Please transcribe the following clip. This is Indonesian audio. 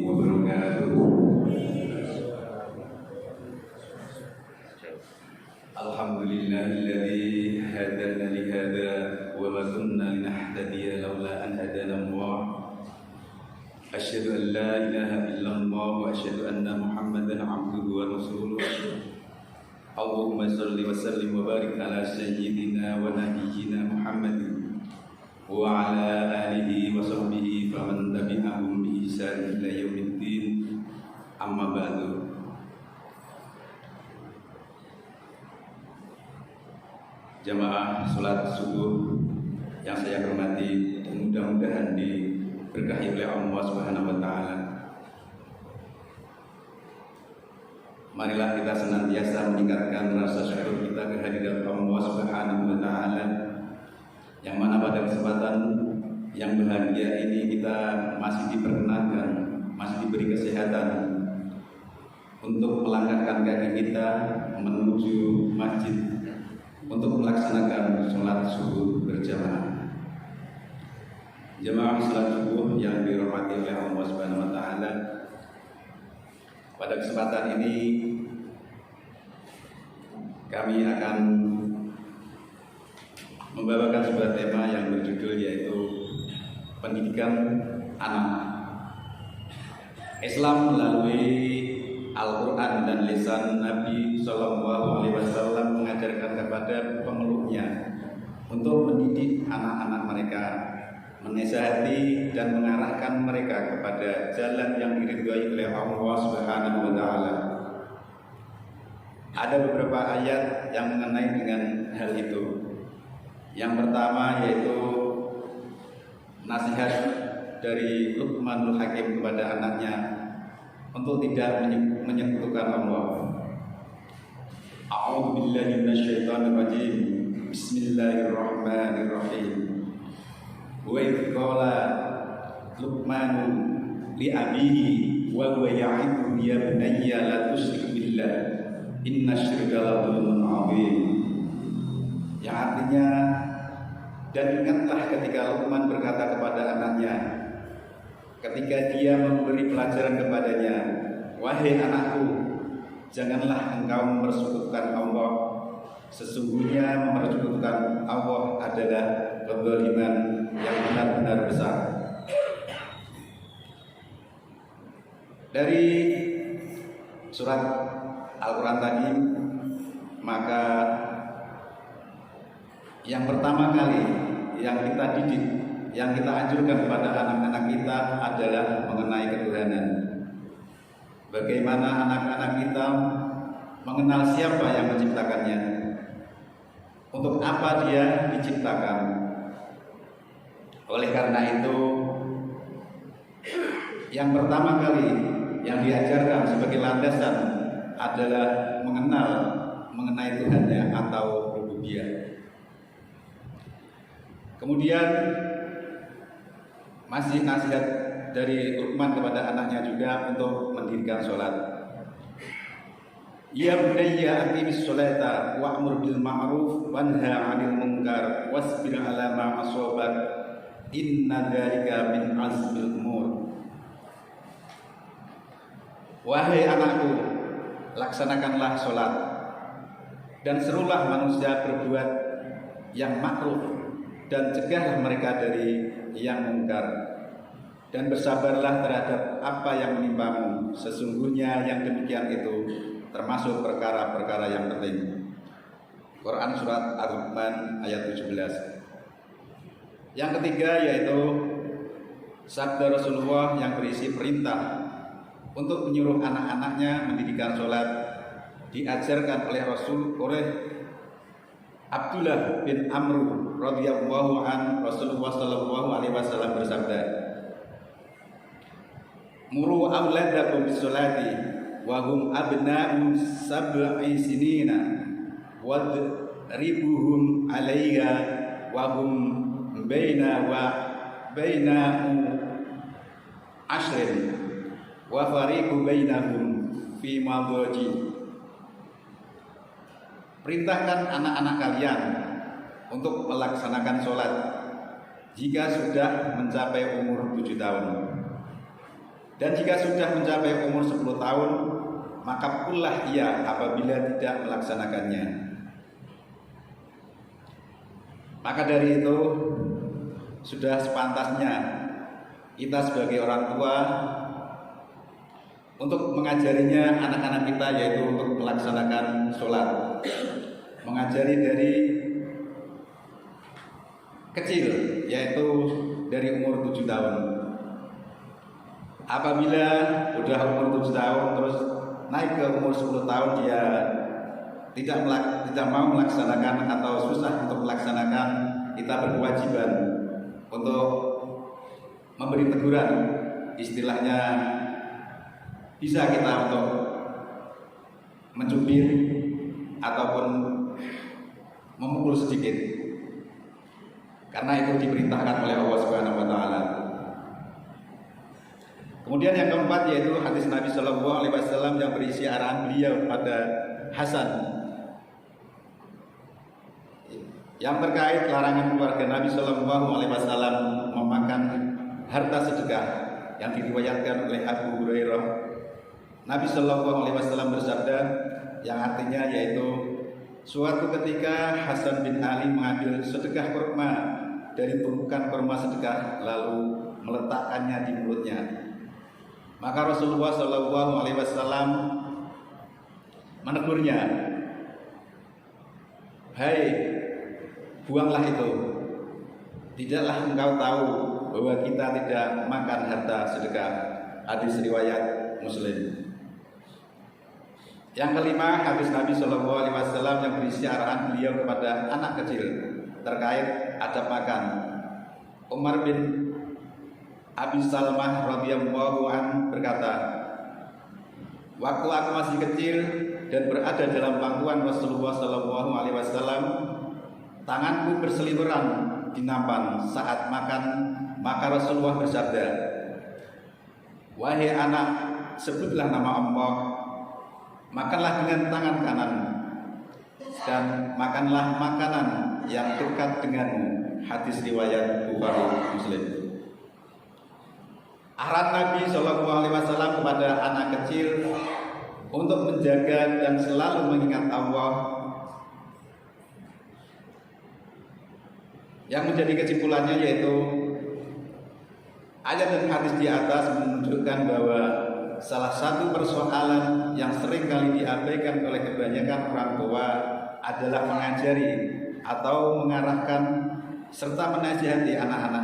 wabarakatuh. Alhamdulillahilladzi hadana li hadza wa ma kunna linahtadiya laula an hadana Allah. Asyhadu an la ilaha illallah wa asyhadu anna Muhammadan abduhu wa rasuluh. Allahumma shalli wa sallim wa barik ala sayyidina wa nabiyyina Muhammadin wa ala alihi wa sahbihi faman tabi'ahum bi ihsan ila yaumiddin. Amma ba'du. Jamaah salat subuh yang saya hormati dan mudah-mudahan diberkahi oleh Allah Subhanahu wa taala. Marilah kita senantiasa meningkatkan rasa syukur kita kehadiran Allah Subhanahu wa taala, yang mana pada kesempatan yang bahagia ini kita masih diperkenankan, masih diberi kesehatan untuk melangkahkan kaki kita menuju masjid untuk melaksanakan sholat subuh berjamaah. Jamaah sholat subuh yang dirahmati oleh Allah Subhanahu wa taala, pada kesempatan ini kami akan membawakan sebuah tema yang berjudul yaitu pendidikan anak. Islam melalui Al-Quran dan lisan Nabi Sallallahu Alaihi Wasallam mengajarkan kepada pemeluknya untuk mendidik anak-anak mereka, menasihati dan mengarahkan mereka kepada jalan yang diridhai oleh Allah Subhanahu wa taala. Ada beberapa ayat yang mengenai dengan hal itu. Yang pertama yaitu nasihat dari Luqmanul Hakim kepada anaknya untuk tidak menyekutukan Allah. A'udzu billahi minasyaitonir rajim. Bismillahirrahmanirrahim. Wa idz qala Luqman li abihi wa huwa ya'iduhu ya bunayya la tusyrik billah innasyirka la dzulmun 'adzim. Yang artinya, dan ingatlah ketika Luqman berkata kepada anaknya ketika dia memberi pelajaran kepadanya, wahai anakku, janganlah engkau mempersekutukan Allah. Sesungguhnya mempersekutukan Allah adalah kezaliman yang benar-benar besar. Dari surat Al-Quran tadi, maka yang pertama kali yang kita didik, yang kita anjurkan kepada anak-anak kita adalah mengenai ketuhanan. Bagaimana anak-anak kita mengenal siapa yang menciptakannya, untuk apa dia diciptakan. Oleh karena itu, yang pertama kali yang diajarkan sebagai landasan adalah mengenai Tuhannya atau rububiyah. Kemudian masih nasihat dari Luqman kepada anaknya juga untuk mendirikan sholat. Ya bunayya aqimis sholata wa'mur bil ma'ruf wanha 'anil munkar wasbir 'ala ma asabak inna dzalika min azmil umur. Wahai anakku, laksanakanlah sholat dan serulah manusia berbuat yang ma'ruf dan cegahlah mereka dari yang mungkar, dan bersabarlah terhadap apa yang menimpamu. Sesungguhnya yang demikian itu termasuk perkara-perkara yang penting. Quran surat Ar-Rahman ayat 17. Yang ketiga yaitu sabda Rasulullah yang berisi perintah untuk menyuruh anak-anaknya mendirikan sholat. Diajarkan oleh Abdullah bin Amr radhiyallahu an, Rasulullah sallallahu alaihi wasallam bersabda, muru auladakum bisolati wa hum abna'u sab'i sinina wadribuhum 'alayha wa hum baina ashrin wa fariqu bainahum fi madhaji. Perintahkan anak-anak kalian untuk melaksanakan sholat jika sudah mencapai umur 7 tahun. Dan jika sudah mencapai umur 10 tahun, maka pullah ia apabila tidak melaksanakannya. Maka dari itu, sudah sepantasnya kita sebagai orang tua untuk mengajarinya anak-anak kita, yaitu untuk melaksanakan sholat. Mengajari dari kecil, yaitu dari umur 7 tahun. Apabila sudah umur 7 tahun terus naik ke umur 10 tahun, dia tidak mau melaksanakan atau susah untuk melaksanakan, kita berkewajiban untuk memberi teguran. Istilahnya bisa kita untuk mencubir ataupun memukul sedikit, karena itu diperintahkan oleh Allah Subhanahu wa taala. Kemudian yang keempat yaitu hadis Nabi Shallallahu alaihi wasallam yang berisi arahan beliau kepada Hasan yang terkait larangan keluarga Nabi Shallallahu alaihi wasallam memakan harta sedekah, yang diriwayatkan oleh Abu Hurairah. Nabi Shallallahu alaihi wasallam bersabda, yang artinya yaitu suatu ketika Hasan bin Ali mengambil sedekah kurma dari tumpukan kurma sedekah lalu meletakkannya di mulutnya. Maka Rasulullah Shallallahu alaihi wasallam menegurnya, "Hai, buanglah itu. Tidaklah engkau tahu bahwa kita tidak makan harta sedekah." Hadis riwayat Muslim. Yang kelima, hadis Nabi Shallallahu alaihi wasallam yang berisi arahan beliau kepada anak kecil terkait adab makan. Umar bin Abi Salmah radhiyallahu an berkata, waktu aku masih kecil dan berada dalam pangkuan Rasulullah Shallallahu alaihi wasallam, tanganku berseliweran di nampan saat makan. Maka Rasulullah bersabda, "Wahai anak, sebutlah nama Allah, makanlah dengan tangan kanan, dan makanlah makanan yang dekat denganmu." Hadis riwayat Bukhari Muslim. Arahan Nabi Shallallahu alaihi wasallam kepada anak kecil untuk menjaga dan selalu mengingat Allah, yang menjadi kesimpulannya yaitu ayat dan hadis di atas menunjukkan bahwa salah satu persoalan yang sering kali diabaikan oleh kebanyakan orang tua adalah mengajari atau mengarahkan serta menasihati anak-anak